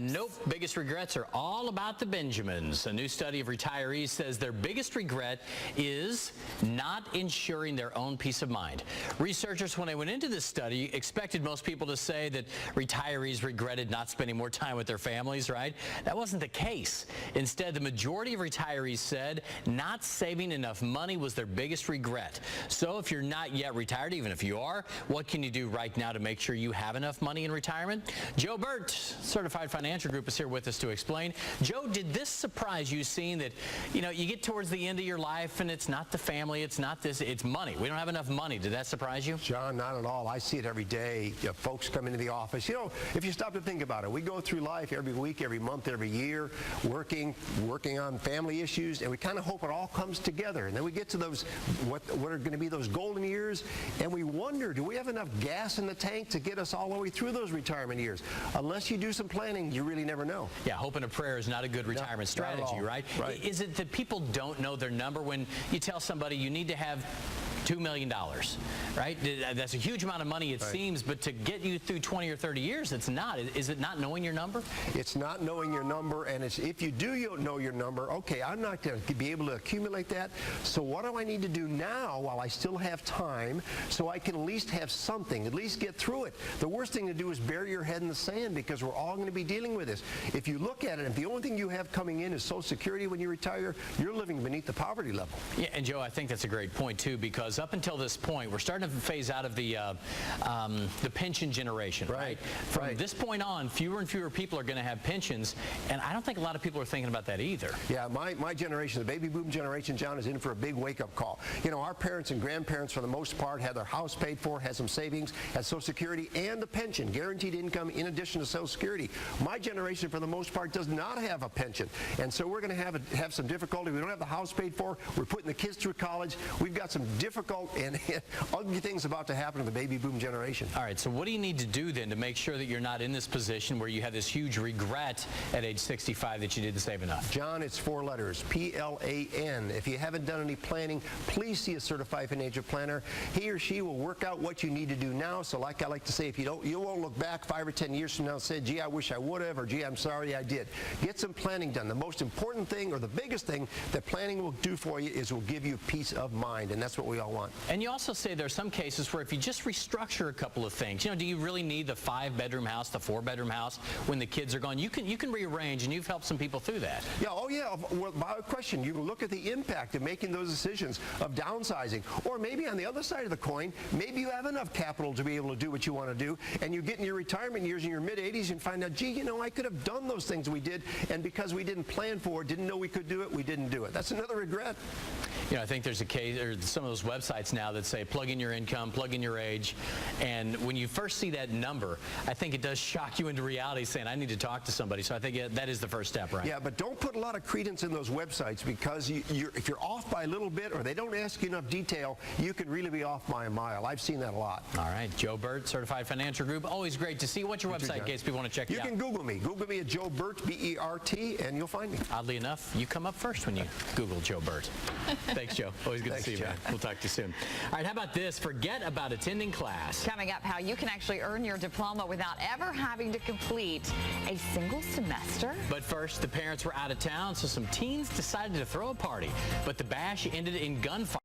Nope. Biggest regrets are all about the Benjamins. A new study of retirees says their biggest regret is not ensuring their own peace of mind. Researchers, when they went into this study, expected most people to say that retirees regretted not spending more time with their families, right? That wasn't the case. Instead, the majority of retirees said not saving enough money was their biggest regret. So if you're not yet retired, even if you are, what can you do right now to make sure you have enough money in retirement? Joe Bert, Certified Financial Group, is here with us to explain. Joe, did this surprise you, seeing that, you get towards the end of your life and it's not the family, it's not this, it's money. We don't have enough money. Did that surprise you? John, not at all. I see it every day. Folks come into the office. If you stop to think about it, we go through life every week, every month, every year, working on family issues, and we kind of hope it all comes together. And then we get to those, what are going to be those golden years, and we wonder, do we have enough gas in the tank to get us all the way through those retirement years? Unless you do some planning, you really never know. Yeah, hope and a prayer is not a good retirement strategy, right? Is it that people don't know their number? When you tell somebody you need to have $2 million, right? That's a huge amount of money, it seems, but to get you through 20 or 30 years, it's not. Is it not knowing your number? It's not knowing your number, and if you do know your number, okay, I'm not going to be able to accumulate that, so what do I need to do now while I still have time so I can at least have something, at least get through it? The worst thing to do is bury your head in the sand, because we're all going to be dealing with this. If you look at it, if the only thing you have coming in is Social Security when you retire, you're living beneath the poverty level. Yeah, and Joe, I think that's a great point, too, because up until this point, we're starting to phase out of the pension generation, right? From this point on, fewer and fewer people are going to have pensions, and I don't think a lot of people are thinking about that either. Yeah, my generation, the baby boom generation, John, is in for a big wake-up call. Our parents and grandparents, for the most part, had their house paid for, had some savings, had Social Security and a pension, guaranteed income in addition to Social Security. My generation, for the most part, does not have a pension, and so we're going to have some difficulty. We don't have the house paid for. We're putting the kids through college. We've got some difficult and ugly things about to happen to the baby boom generation. All right, so what do you need to do then to make sure that you're not in this position where you have this huge regret at age 65 that you didn't save enough? John, it's 4 letters, P-L-A-N. If you haven't done any planning, please see a certified financial planner. He or she will work out what you need to do now. So like I like to say, if you won't look back 5 or 10 years from now and say, gee, I wish I would have, or gee, I'm sorry I did. Get some planning done. The most important thing, or the biggest thing that planning will do for you, is will give you peace of mind, and that's what we all want. And you also say there are some cases where if you just restructure a couple of things, do you really need the 5-bedroom house, the 4-bedroom house when the kids are gone? You can rearrange, and you've helped some people through that. Yeah, oh yeah, without question. You can look at the impact of making those decisions, of downsizing, or maybe on the other side of the coin, maybe you have enough capital to be able to do what you want to do, and you get in your retirement years in your mid-80s and find out, gee, I could have done those things we did, and because we didn't plan for it, didn't know we could do it, we didn't do it. That's another regret. I think there's a case, or some of those websites now that say plug in your income, plug in your age, and when you first see that number, I think it does shock you into reality, saying I need to talk to somebody. So I think that is the first step, right? Yeah, but don't put a lot of credence in those websites, because if you're off by a little bit, or they don't ask you enough detail, you can really be off by a mile. I've seen that a lot. All right, Joe Bert, Certified Financial Group. Always great to see you. What's your website in case people want to check you out? You can Google me. Google me at Joe Bert, B-E-R-T, and you'll find me. Oddly enough, you come up first when you Google Joe Bert. Thanks, Joe. Always good to see you, man. We'll talk to you soon. All right, how about this? Forget about attending class. Coming up, how you can actually earn your diploma without ever having to complete a single semester. But first, the parents were out of town, so some teens decided to throw a party. But the bash ended in gunfire.